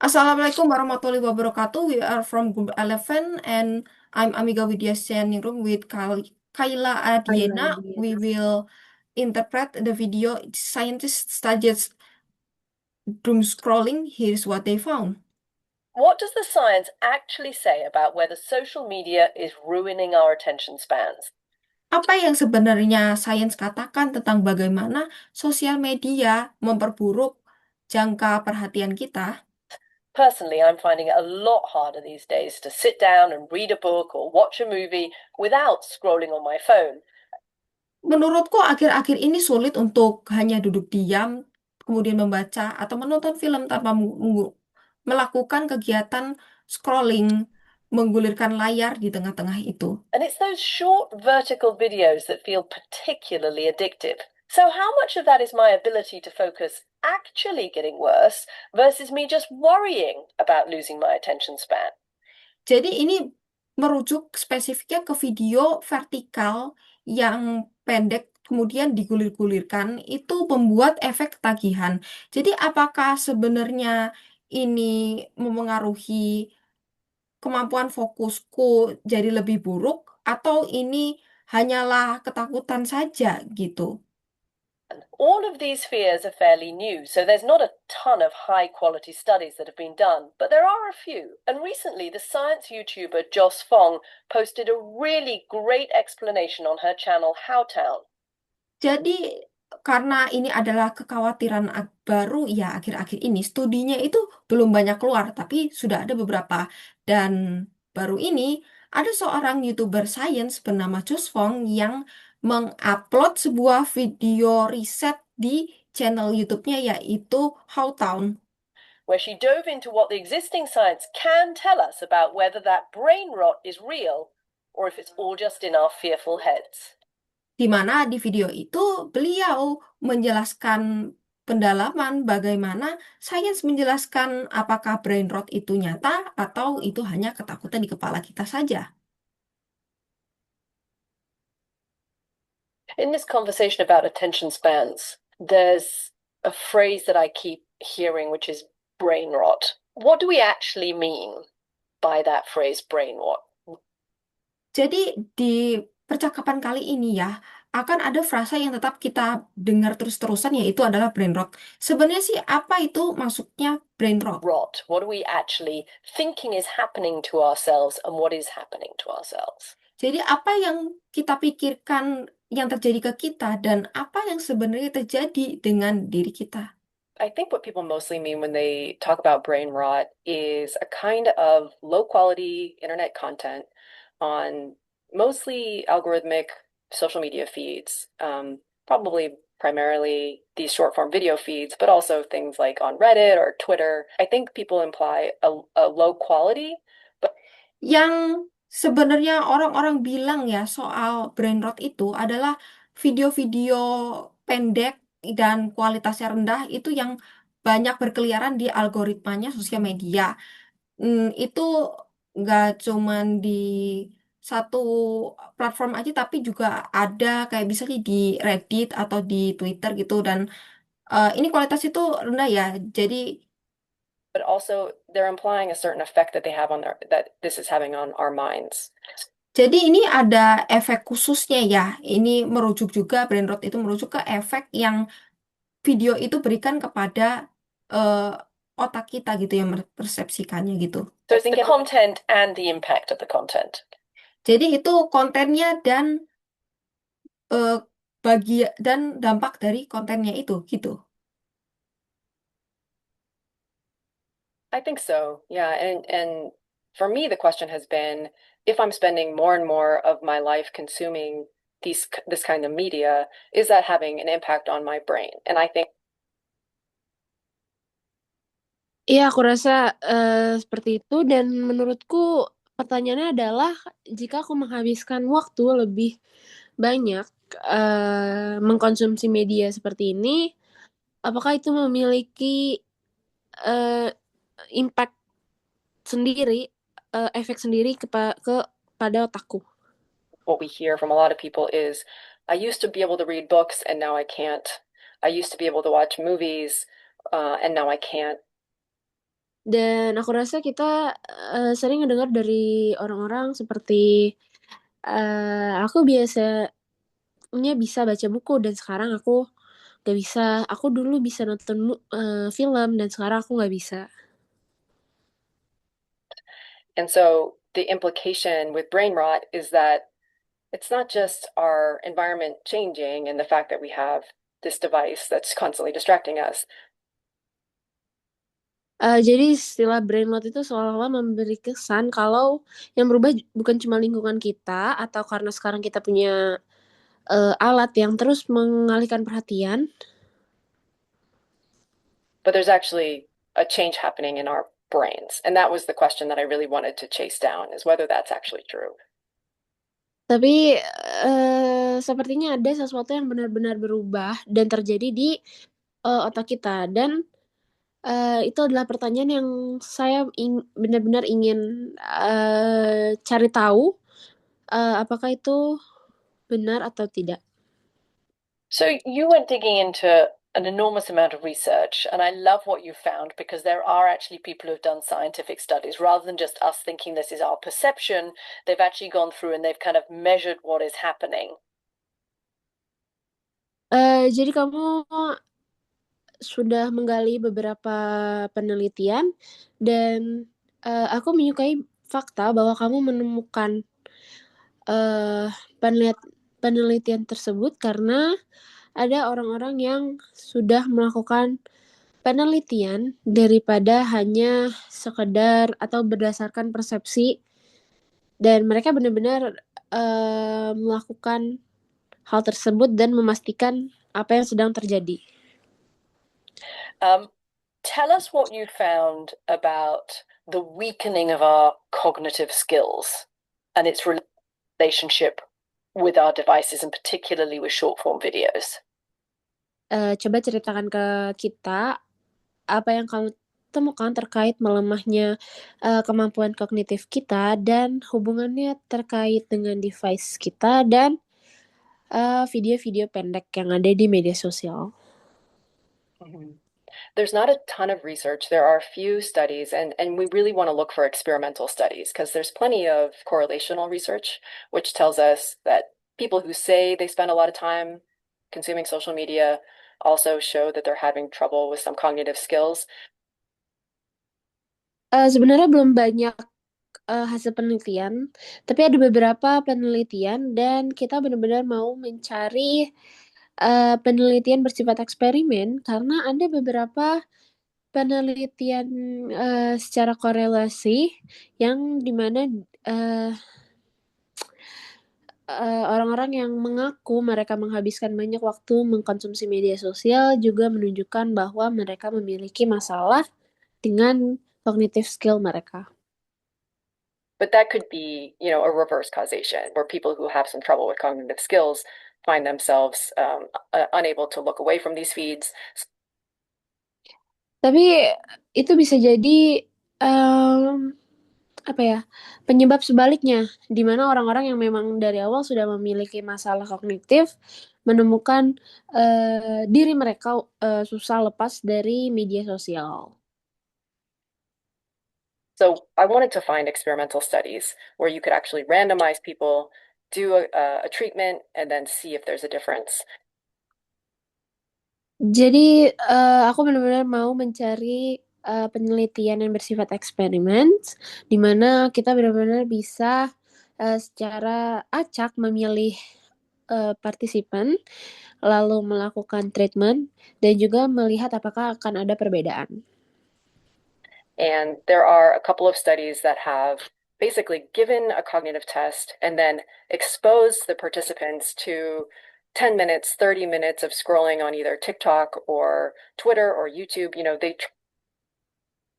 Assalamualaikum warahmatullahi wabarakatuh. We are from Group 11 and I'm Amiga Widya Room with Kayla Adiena. We will interpret the video. Scientists studied doom scrolling. Here's what they found. What does the science actually say about whether social media is ruining our attention spans? Apa yang sebenarnya sains katakan tentang bagaimana sosial media memperburuk jangka perhatian kita? Personally, I'm finding it a lot harder these days to sit down and read a book or watch a movie without scrolling on my phone. Menurutku akhir-akhir ini sulit untuk hanya duduk diam, kemudian membaca atau menonton film tanpa melakukan kegiatan scrolling, menggulirkan layar di tengah-tengah itu. And it's those short vertical videos that feel particularly addictive. So, how much of that is my ability to focus actually getting worse versus me just worrying about losing my attention span? Jadi ini merujuk spesifiknya ke video vertikal yang pendek kemudian digulir-gulirkan itu membuat efek ketagihan. Jadi apakah sebenarnya ini memengaruhi kemampuan fokusku jadi lebih buruk atau ini hanyalah ketakutan saja gitu. All of these fears are fairly new, so there's not a ton of high quality studies that have been done, but there are a few. And recently, the science YouTuber Joss Fong posted a really great explanation on her channel Howtown. Jadi karena ini adalah kekhawatiran baru ya akhir-akhir ini studinya itu belum banyak keluar tapi sudah ada beberapa dan baru ini ada seorang YouTuber sains bernama Josh Fong yang mengupload sebuah video riset di channel YouTube-nya yaitu Howtown. Where she dove into what the existing science can tell us about whether that brain rot is real or if it's all just in our fearful heads. Di mana di video itu beliau menjelaskan pendalaman bagaimana sains menjelaskan apakah brain rot itu nyata atau itu hanya ketakutan di kepala kita saja. In this conversation about attention spans, there's a phrase that I keep hearing, which is brain rot. What do we actually mean by that phrase, brain rot? Jadi di percakapan kali ini ya akan ada frasa yang tetap kita dengar terus-terusan yaitu adalah brain rot. Sebenarnya sih apa itu maksudnya brain rot? Rot. What are we actually thinking is happening to ourselves and what is happening to ourselves? Jadi apa yang kita pikirkan yang terjadi ke kita dan apa yang sebenarnya terjadi dengan diri kita. I think what people mostly mean when they talk about brain rot is a kind of low quality internet content on mostly algorithmic social media feeds, probably primarily these short form video feeds, but also things like on Reddit or Twitter. I think people imply a low quality, but Yang sebenarnya orang-orang bilang ya soal brain rot itu adalah video-video pendek dan kualitasnya rendah itu yang banyak berkeliaran di algoritmanya sosial media. Itu nggak cuman di satu platform aja tapi juga ada kayak misalnya di Reddit atau di Twitter gitu dan ini kualitas itu rendah ya. Jadi also they're implying a certain effect that they have on their that this is having on our minds. Jadi ini ada efek khususnya ya. Ini merujuk juga brain rot itu merujuk ke efek yang video itu berikan kepada eh, otak kita gitu yang mempersepsikannya gitu. So it's the content and the impact of the content. Jadi itu kontennya dan eh, bagi dan dampak dari kontennya itu gitu. I think so. Yeah, and for me the question has been if I'm spending more and more of my life consuming this kind of media, is that having an impact on my brain? And I think Iya, aku rasa seperti itu dan menurutku pertanyaannya adalah jika aku menghabiskan waktu lebih banyak mengkonsumsi media seperti ini, apakah itu memiliki eh, impact sendiri, efek sendiri kepada otakku? what we hear from a lot of people is I used to be able to read books and now I can't. I used to be able to watch movies and now I can't. Dan aku rasa kita sering mendengar dari orang-orang seperti aku biasanya bisa baca buku dan sekarang aku gak bisa. Aku dulu bisa nonton film dan sekarang aku gak bisa. And so the implication with brain rot is that it's not just our environment changing and the fact that we have this device that's constantly distracting us. Jadi istilah brain rot itu seolah-olah memberi kesan kalau yang berubah bukan cuma lingkungan kita atau karena sekarang kita punya alat yang terus mengalihkan perhatian, But there's actually a change happening in our brains. And that was the question that I really wanted to chase down, is whether that's actually true. tapi sepertinya ada sesuatu yang benar-benar berubah dan terjadi di otak kita dan itu adalah pertanyaan yang saya benar-benar ingin cari tahu apakah itu benar atau tidak. So you went digging into an enormous amount of research, and I love what you found because there are actually people who've done scientific studies rather than just us thinking this is our perception. They've actually gone through and they've kind of measured what is happening. Jadi kamu sudah menggali beberapa penelitian dan aku menyukai fakta bahwa kamu menemukan uh, penelitian tersebut karena ada orang-orang yang sudah melakukan penelitian daripada hanya sekedar atau berdasarkan persepsi dan mereka benar-benar melakukan hal tersebut dan memastikan apa yang sedang terjadi. Tell us what you found about the weakening of our cognitive skills and its relationship with our devices and particularly with short form videos. Coba ceritakan ke kita apa yang kamu temukan terkait melemahnya kemampuan kognitif kita dan hubungannya terkait dengan device kita dan video-video pendek yang ada di media sosial. There's not a ton of research. There are a few studies, and we really want to look for experimental studies because there's plenty of correlational research, which tells us that people who say they spend a lot of time consuming social media also show that they're having trouble with some cognitive skills. Sebenarnya belum banyak hasil penelitian, tapi ada beberapa penelitian dan kita benar-benar mau mencari penelitian bersifat eksperimen karena ada beberapa penelitian secara korelasi yang dimana orang-orang yang mengaku mereka menghabiskan banyak waktu mengkonsumsi media sosial juga menunjukkan bahwa mereka memiliki masalah dengan cognitive skill mereka. But that could be, a reverse causation where people who have some trouble with cognitive skills find themselves unable to look away from these feeds. Tapi itu bisa jadi apa ya, penyebab sebaliknya, di mana orang-orang yang memang dari awal sudah memiliki masalah kognitif menemukan diri mereka susah lepas dari media sosial. So I wanted to find experimental studies where you could actually randomize people, do a treatment, and then see if there's a difference. Jadi aku benar-benar mau mencari penelitian yang bersifat eksperimen, di mana kita benar-benar bisa secara acak memilih partisipan, lalu melakukan treatment, dan juga melihat apakah akan ada perbedaan. And there are a couple of studies that have basically given a cognitive test and then exposed the participants to 10 minutes, 30 minutes of scrolling on either TikTok or Twitter or YouTube.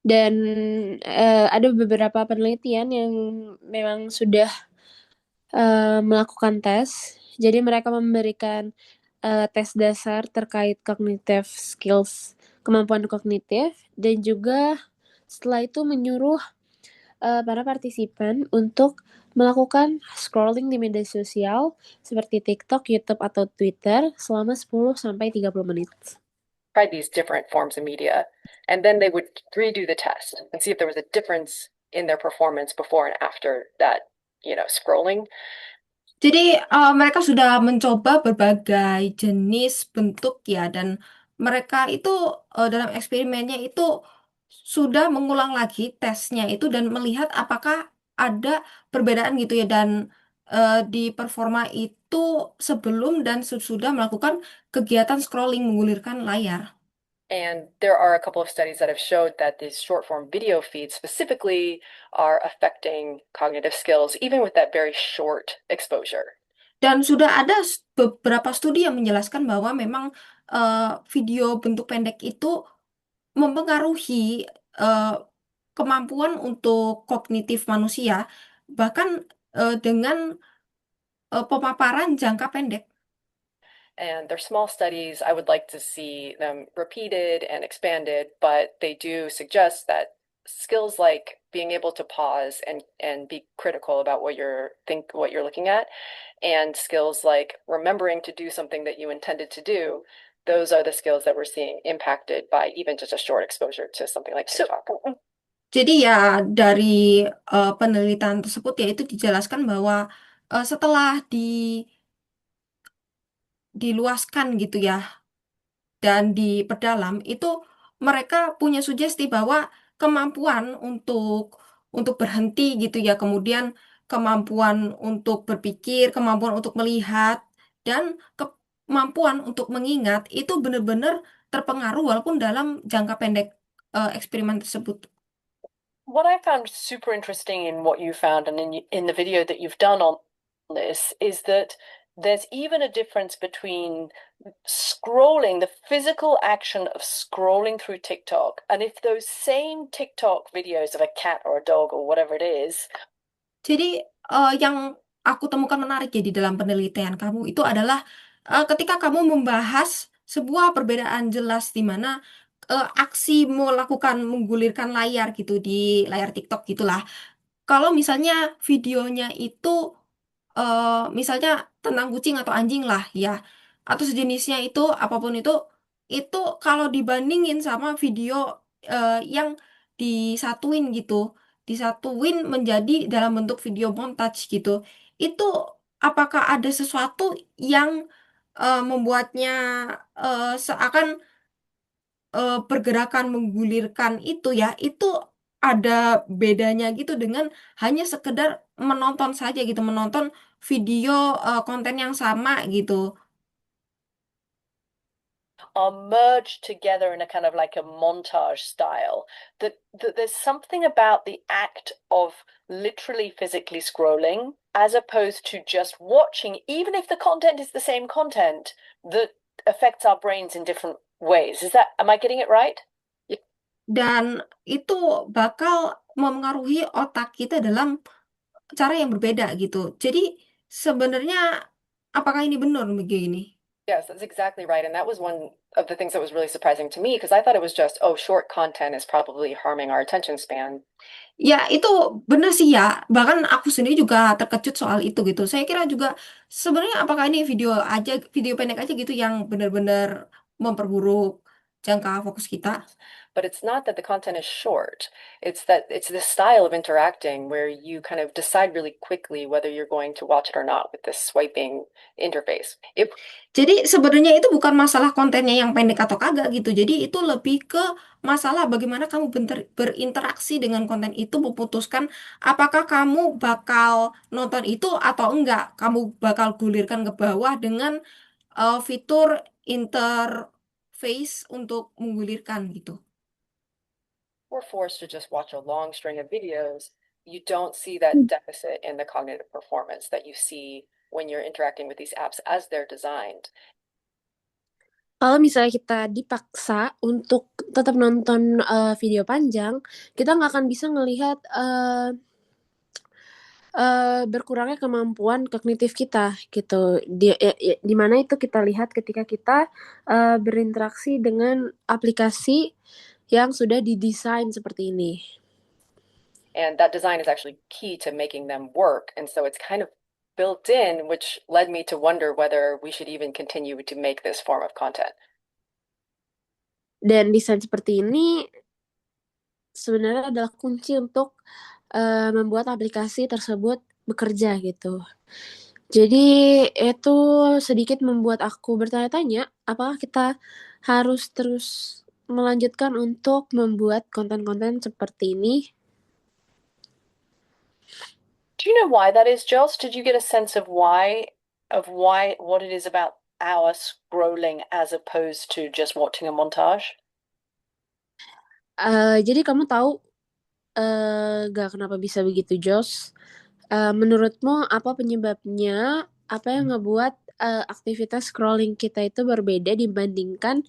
Dan ada beberapa penelitian yang memang sudah melakukan tes. Jadi mereka memberikan tes dasar terkait cognitive skills, kemampuan kognitif, dan juga setelah itu menyuruh para partisipan untuk melakukan scrolling di media sosial seperti TikTok, YouTube, atau Twitter selama 10-30 menit. Tried these different forms of media. And then they would redo the test and see if there was a difference in their performance before and after that, scrolling. Jadi mereka sudah mencoba berbagai jenis bentuk ya dan mereka itu dalam eksperimennya itu sudah mengulang lagi tesnya itu dan melihat apakah ada perbedaan gitu ya dan di performa itu sebelum dan sesudah melakukan kegiatan scrolling menggulirkan layar. And there are a couple of studies that have showed that these short form video feeds specifically are affecting cognitive skills, even with that very short exposure. Dan sudah ada beberapa studi yang menjelaskan bahwa memang video bentuk pendek itu mempengaruhi eh, kemampuan untuk kognitif manusia, bahkan dengan pemaparan jangka pendek. And they're small studies. I would like to see them repeated and expanded, but they do suggest that skills like being able to pause and be critical about what you're looking at, and skills like remembering to do something that you intended to do, those are the skills that we're seeing impacted by even just a short exposure to something like TikTok. Jadi ya dari penelitian tersebut ya itu dijelaskan bahwa setelah diluaskan gitu ya dan diperdalam itu mereka punya sugesti bahwa kemampuan untuk berhenti gitu ya, kemudian kemampuan untuk berpikir, kemampuan untuk melihat dan kemampuan untuk mengingat itu benar-benar terpengaruh walaupun dalam jangka pendek eksperimen tersebut. What I found super interesting in what you found and in the video that you've done on this is that there's even a difference between scrolling, the physical action of scrolling through TikTok, and if those same TikTok videos of a cat or a dog or whatever it is. Jadi yang aku temukan menarik ya di dalam penelitian kamu itu adalah ketika kamu membahas sebuah perbedaan jelas di mana aksi melakukan menggulirkan layar gitu di layar TikTok gitulah. Kalau misalnya videonya itu misalnya tentang kucing atau anjing lah ya atau sejenisnya itu apapun itu kalau dibandingin sama video yang disatuin gitu disatuin menjadi dalam bentuk video montage gitu itu apakah ada sesuatu yang membuatnya seakan pergerakan menggulirkan itu ya itu ada bedanya gitu dengan hanya sekedar menonton saja gitu menonton video konten yang sama gitu. Are merged together in a kind of like a montage style. That there's something about the act of literally physically scrolling as opposed to just watching, even if the content is the same content, that affects our brains in different ways. Am I getting it right? Dan itu bakal mempengaruhi otak kita dalam cara yang berbeda gitu. Jadi sebenarnya apakah ini benar begini? Yes, that's exactly right. And that was one of the things that was really surprising to me because I thought it was just, oh, short content is probably harming our attention span. Ya, itu benar sih ya. Bahkan aku sendiri juga terkejut soal itu gitu. Saya kira juga sebenarnya apakah ini video pendek aja gitu yang benar-benar memperburuk jangka fokus kita. But it's not that the content is short. It's that it's this style of interacting where you kind of decide really quickly whether you're going to watch it or not with this swiping interface. Jadi sebenarnya itu bukan masalah kontennya yang pendek atau kagak gitu. Jadi itu lebih ke masalah bagaimana kamu berinteraksi dengan konten itu memutuskan apakah kamu bakal nonton itu atau enggak. Kamu bakal gulirkan ke bawah dengan fitur interface untuk menggulirkan gitu. We're forced to just watch a long string of videos. You don't see that deficit in the cognitive performance that you see when you're interacting with these apps as they're designed. Kalau misalnya kita dipaksa untuk tetap nonton video panjang, kita nggak akan bisa ngelihat berkurangnya kemampuan kognitif kita gitu. Di mana itu kita lihat ketika kita berinteraksi dengan aplikasi yang sudah didesain seperti ini. And that design is actually key to making them work. And so it's kind of built in, which led me to wonder whether we should even continue to make this form of content. Dan desain seperti ini sebenarnya adalah kunci untuk membuat aplikasi tersebut bekerja gitu. Jadi itu sedikit membuat aku bertanya-tanya, apakah kita harus terus melanjutkan untuk membuat konten-konten seperti ini? Do you know why that is, Joss? Did you get a sense of why what it is about our scrolling as opposed to just watching a montage? Jadi kamu tahu gak kenapa bisa begitu, Jos? Menurutmu apa penyebabnya? Apa yang ngebuat aktivitas scrolling kita itu berbeda dibandingkan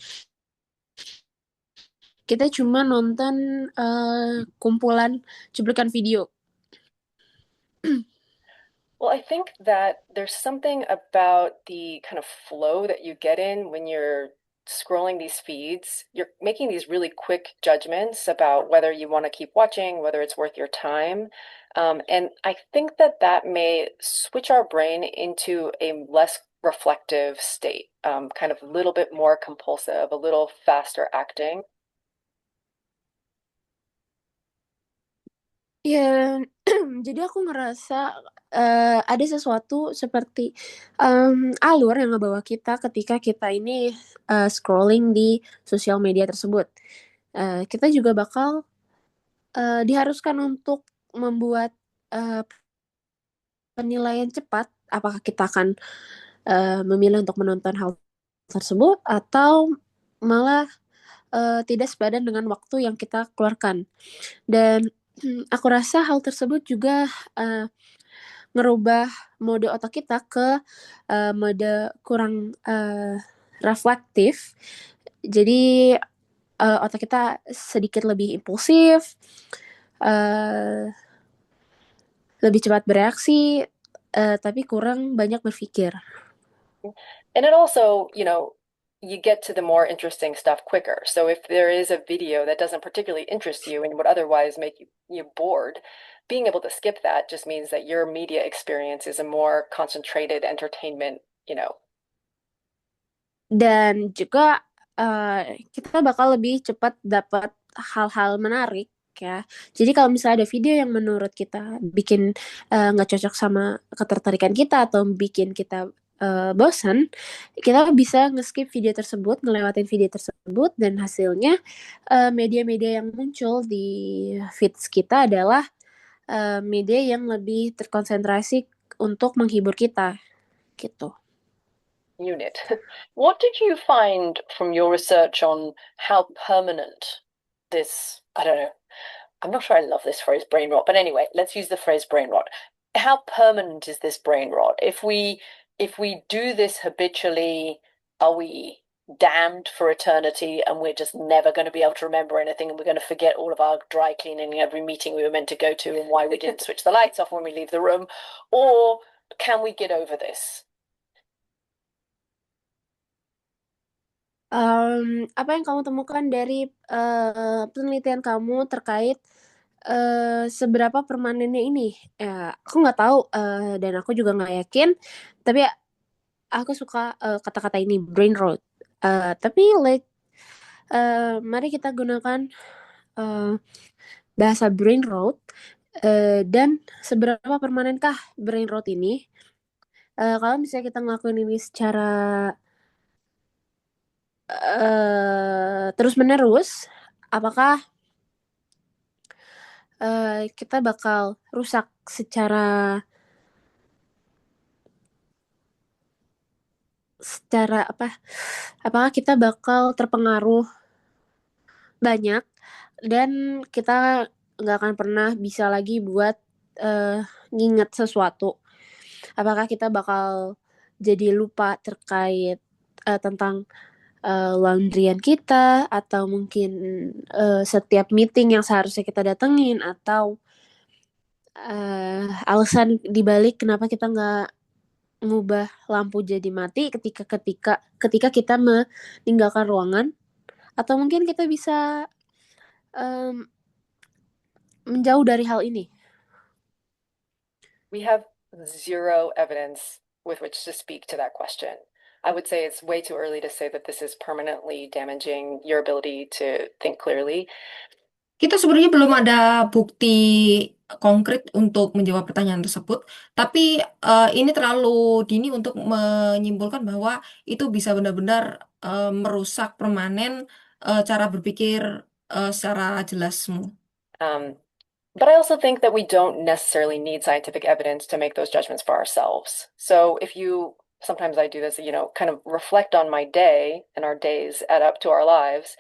kita cuma nonton kumpulan cuplikan video? Well, I think that there's something about the kind of flow that you get in when you're scrolling these feeds. You're making these really quick judgments about whether you want to keep watching, whether it's worth your time. And I think that that may switch our brain into a less reflective state, kind of a little bit more compulsive, a little faster acting. Ya, jadi aku ngerasa ada sesuatu seperti alur yang ngebawa kita ketika kita ini scrolling di sosial media tersebut. Kita juga bakal diharuskan untuk membuat uh, penilaian cepat, apakah kita akan memilih untuk menonton hal tersebut atau malah tidak sepadan dengan waktu yang kita keluarkan. Dan aku rasa hal tersebut juga ngerubah mode otak kita ke mode kurang reflektif. Jadi otak kita sedikit lebih impulsif, uh, lebih cepat bereaksi, tapi kurang banyak berpikir. And it also, you get to the more interesting stuff quicker. So if there is a video that doesn't particularly interest you and would otherwise make you bored, being able to skip that just means that your media experience is a more concentrated entertainment. Dan juga kita bakal lebih cepat dapat hal-hal menarik ya. Jadi kalau misalnya ada video yang menurut kita bikin nggak cocok sama ketertarikan kita atau bikin kita bosan, kita bisa nge-skip video tersebut, ngelewatin video tersebut, dan hasilnya media-media yang muncul di feeds kita adalah media yang lebih terkonsentrasi untuk menghibur kita gitu. Unit. What did you find from your research on how permanent this, I don't know, I'm not sure I love this phrase brain rot, but anyway, let's use the phrase brain rot. How permanent is this brain rot? If we do this habitually, are we damned for eternity and we're just never going to be able to remember anything and we're going to forget all of our dry cleaning, every meeting we were meant to go to and why we didn't switch the lights off when we leave the room? Or can we get over this? Apa yang kamu temukan dari penelitian kamu terkait seberapa permanennya ini? Ya, aku nggak tahu dan aku juga nggak yakin. Tapi aku suka kata-kata ini brain rot. Tapi mari kita gunakan bahasa brain rot dan seberapa permanenkah brain rot ini? Kalau misalnya kita ngelakuin ini secara terus-menerus, apakah kita bakal rusak secara apa? Apakah kita bakal terpengaruh banyak dan kita nggak akan pernah bisa lagi buat nginget sesuatu? Apakah kita bakal jadi lupa terkait tentang laundryan kita atau mungkin setiap meeting yang seharusnya kita datengin atau alasan dibalik kenapa kita nggak ngubah lampu jadi mati ketika kita meninggalkan ruangan, atau mungkin kita bisa menjauh dari hal ini. We have zero evidence with which to speak to that question. I would say it's way too early to say that this is permanently damaging your ability to think clearly. Kita sebenarnya belum ada bukti konkret untuk menjawab pertanyaan tersebut, tapi ini terlalu dini untuk menyimpulkan bahwa itu bisa benar-benar merusak permanen cara berpikir secara jelasmu. Um, but I also think that we don't necessarily need scientific evidence to make those judgments for ourselves. So if you, sometimes I do this, kind of reflect on my day and our days add up to our lives,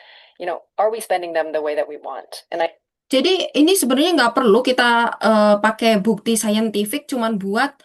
are we spending them the way that we want? And Jadi ini sebenarnya nggak perlu kita pakai bukti saintifik cuman buat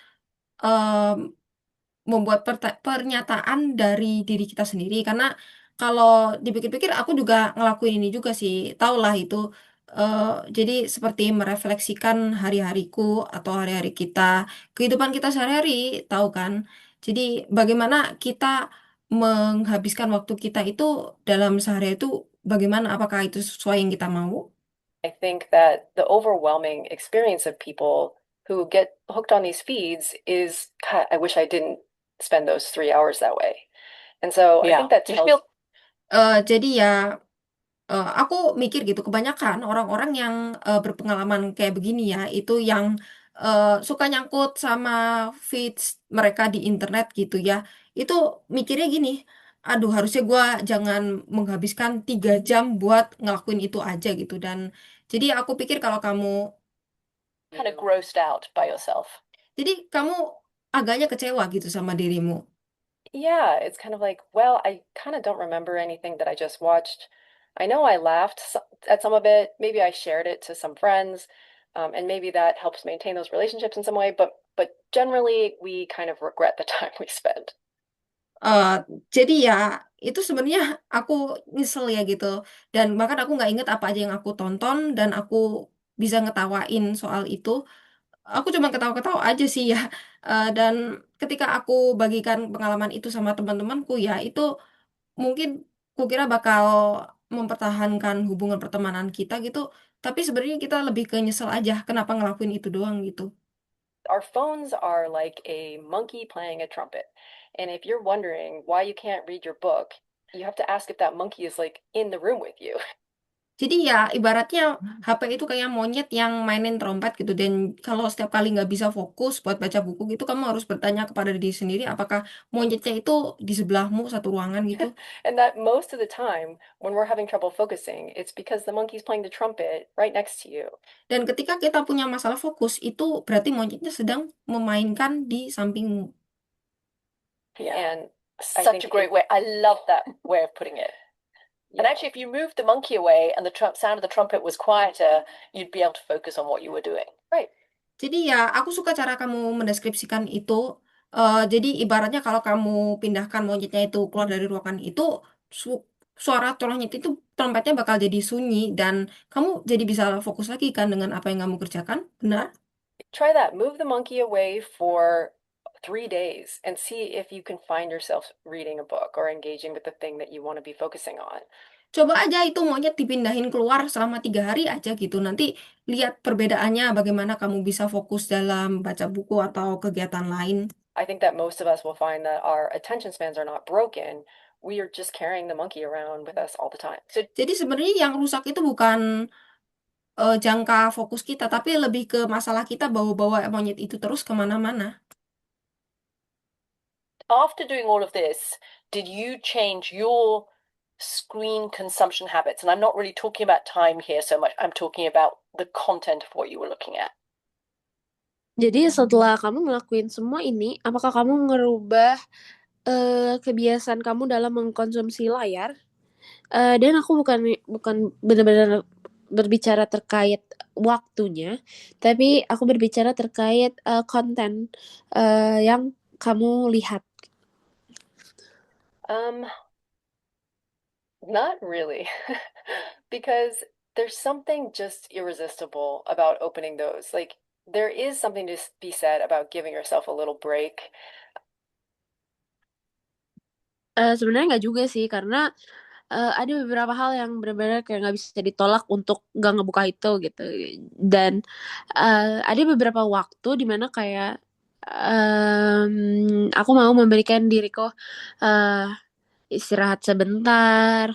membuat pernyataan dari diri kita sendiri karena kalau dipikir-pikir aku juga ngelakuin ini juga sih taulah itu eh, jadi seperti merefleksikan hari-hariku atau hari-hari kita kehidupan kita sehari-hari tahu kan jadi bagaimana kita menghabiskan waktu kita itu dalam sehari itu bagaimana apakah itu sesuai yang kita mau. I think that the overwhelming experience of people who get hooked on these feeds is, God, I wish I didn't spend those 3 hours that way. And so I think Yeah. that tells Jadi ya aku mikir gitu, kebanyakan orang-orang yang berpengalaman kayak begini ya, itu yang suka nyangkut sama feeds mereka di internet gitu ya, itu mikirnya gini, aduh harusnya gua jangan menghabiskan 3 jam buat ngelakuin itu aja gitu. Dan jadi aku pikir kalau kamu, Kind of grossed out by yourself. jadi kamu agaknya kecewa gitu sama dirimu. yeah, it's kind of like, well, I kind of don't remember anything that I just watched. I know I laughed at some of it. Maybe I shared it to some friends, and maybe that helps maintain those relationships in some way. But generally, we kind of regret the time we spent. Eh, jadi ya itu sebenarnya aku nyesel ya gitu dan bahkan aku nggak inget apa aja yang aku tonton dan aku bisa ngetawain soal itu aku cuma ketawa-ketawa aja sih ya. Dan ketika aku bagikan pengalaman itu sama teman-temanku ya itu mungkin kukira bakal mempertahankan hubungan pertemanan kita gitu tapi sebenarnya kita lebih ke nyesel aja kenapa ngelakuin itu doang gitu. Our phones are like a monkey playing a trumpet. And if you're wondering why you can't read your book, you have to ask if that monkey is like in the room with you. Jadi ya ibaratnya HP itu kayak monyet yang mainin trompet gitu dan kalau setiap kali nggak bisa fokus buat baca buku gitu kamu harus bertanya kepada diri sendiri apakah monyetnya itu di sebelahmu satu ruangan gitu. And that most of the time, when we're having trouble focusing, it's because the monkey's playing the trumpet right next to you. Dan ketika kita punya masalah fokus itu berarti monyetnya sedang memainkan di sampingmu. Yeah. And I Such think a great way. I love that way of putting it. And yeah. actually, if you moved the monkey away and the sound of the trumpet was quieter, you'd be able to focus on what you were doing. Right. Jadi ya aku suka cara kamu mendeskripsikan itu. Jadi ibaratnya kalau kamu pindahkan monyetnya itu keluar dari ruangan itu suara monyet itu trompetnya bakal jadi sunyi dan kamu jadi bisa fokus lagi kan dengan apa yang kamu kerjakan. Benar? Try that. Move the monkey away for 3 days and see if you can find yourself reading a book or engaging with the thing that you want to be focusing on. Coba aja itu monyet dipindahin keluar selama 3 hari aja gitu. Nanti lihat perbedaannya bagaimana kamu bisa fokus dalam baca buku atau kegiatan lain. I think that most of us will find that our attention spans are not broken. We are just carrying the monkey around with us all the time. So Jadi sebenarnya yang rusak itu bukan jangka fokus kita, tapi lebih ke masalah kita bawa-bawa monyet itu terus kemana-mana. After doing all of this, did you change your screen consumption habits? And I'm not really talking about time here so much. I'm talking about the content of what you were looking at. Jadi setelah kamu ngelakuin semua ini, apakah kamu ngerubah kebiasaan kamu dalam mengkonsumsi layar? Dan aku bukan benar-benar berbicara terkait waktunya, tapi aku berbicara terkait konten yang kamu lihat. Not really. Because there's something just irresistible about opening those. Like, there is something to be said about giving yourself a little break. Sebenarnya nggak juga sih, karena ada beberapa hal yang benar-benar kayak nggak bisa ditolak untuk nggak ngebuka itu gitu. Dan ada beberapa waktu dimana kayak Aku mau memberikan diriku istirahat sebentar.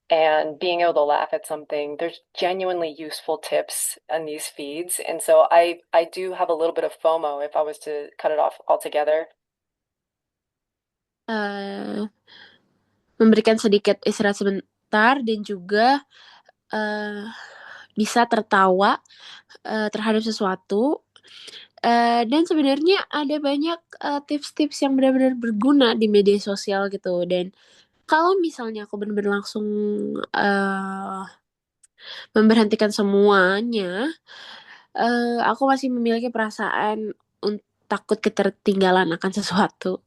And being able to laugh at something. There's genuinely useful tips on these feeds. And so I do have a little bit of FOMO if I was to cut it off altogether. eh, Memberikan sedikit istirahat sebentar dan juga eh, bisa tertawa terhadap sesuatu. Dan sebenarnya ada banyak tips-tips yang benar-benar berguna di media sosial gitu. Dan kalau misalnya aku benar-benar langsung eh, memberhentikan semuanya, aku masih memiliki perasaan takut ketertinggalan akan sesuatu.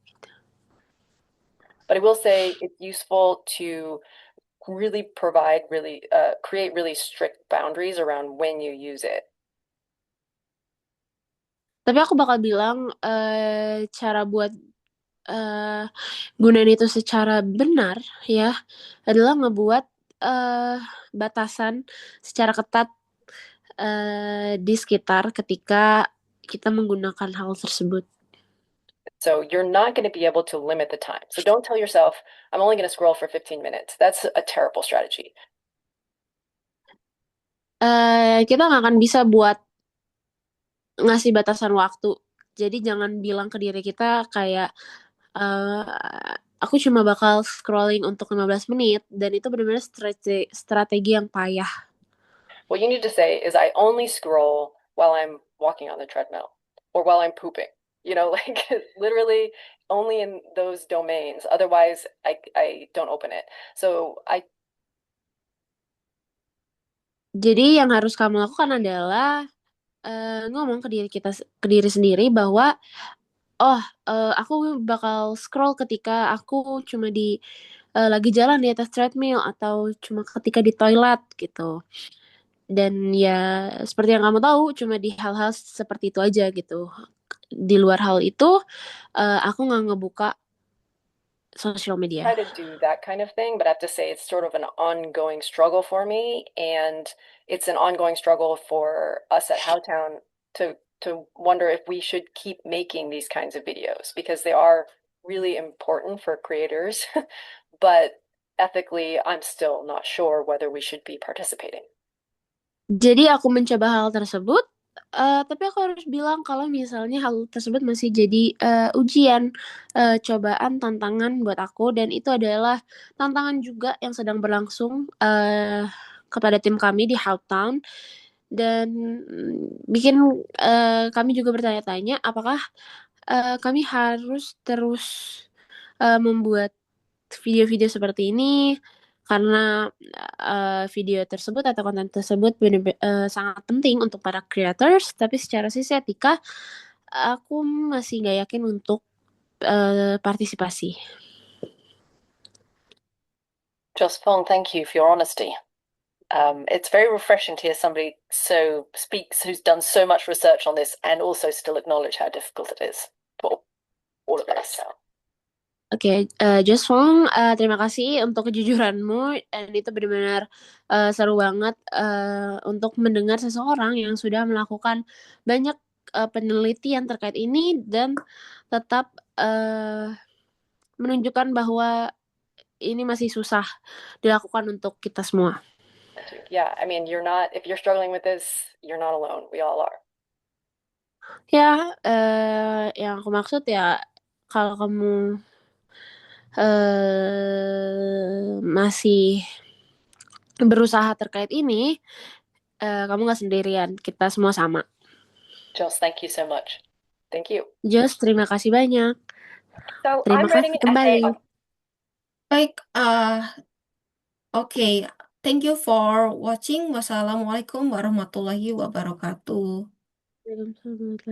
But I will say it's useful to really create really strict boundaries around when you use it. Tapi aku bakal bilang cara buat gunain itu secara benar ya adalah ngebuat batasan secara ketat di sekitar ketika kita menggunakan hal tersebut. So you're not going to be able to limit the time. So don't tell yourself, I'm only going to scroll for 15 minutes. That's a terrible strategy. Kita nggak akan bisa buat ngasih batasan waktu. Jadi jangan bilang ke diri kita kayak eh, aku cuma bakal scrolling untuk 15 menit dan itu benar-benar strategi yang payah. What you need to say is, I only scroll while I'm walking on the treadmill or while I'm pooping. You know, like literally only in those domains. Otherwise, I don't open it. So Jadi yang harus kamu lakukan adalah ngomong ke diri sendiri bahwa oh aku bakal scroll ketika aku cuma lagi jalan di atas treadmill atau cuma ketika di toilet gitu. Dan ya seperti yang kamu tahu cuma di hal-hal seperti itu aja gitu. Di luar hal itu aku nggak ngebuka sosial media. try to do that kind of thing, but I have to say it's sort of an ongoing struggle for me, and it's an ongoing struggle for us at Howtown to wonder if we should keep making these kinds of videos because they are really important for creators, but ethically, I'm still not sure whether we should be participating. Jadi aku mencoba hal tersebut, tapi aku harus bilang kalau misalnya hal tersebut masih jadi ujian, cobaan, tantangan buat aku, dan itu adalah tantangan juga yang sedang berlangsung kepada tim kami di Howtown, dan bikin kami juga bertanya-tanya apakah kami harus terus membuat video-video seperti ini karena video tersebut atau konten tersebut sangat penting untuk para creators, tapi secara sisi etika aku masih nggak yakin untuk partisipasi. Joss Fong, thank you for your honesty. It's very refreshing to hear somebody speaks who's done so much research on this and also still acknowledge how difficult it is for all of us. Oke, Joss Fong, terima kasih untuk kejujuranmu dan itu benar-benar seru banget untuk mendengar seseorang yang sudah melakukan banyak penelitian terkait ini dan tetap menunjukkan bahwa ini masih susah dilakukan untuk kita semua. Yeah, I mean, if you're struggling with this, you're not alone. We all are. Ya, yang aku maksud ya kalau kamu masih berusaha terkait ini, kamu nggak sendirian, kita semua sama. Joss, thank you so much. Thank you. Joss, terima kasih banyak. So Terima I'm writing kasih an essay kembali. Baik, oke. Thank you for watching. Wassalamualaikum warahmatullahi wabarakatuh. Waalaikumsalam.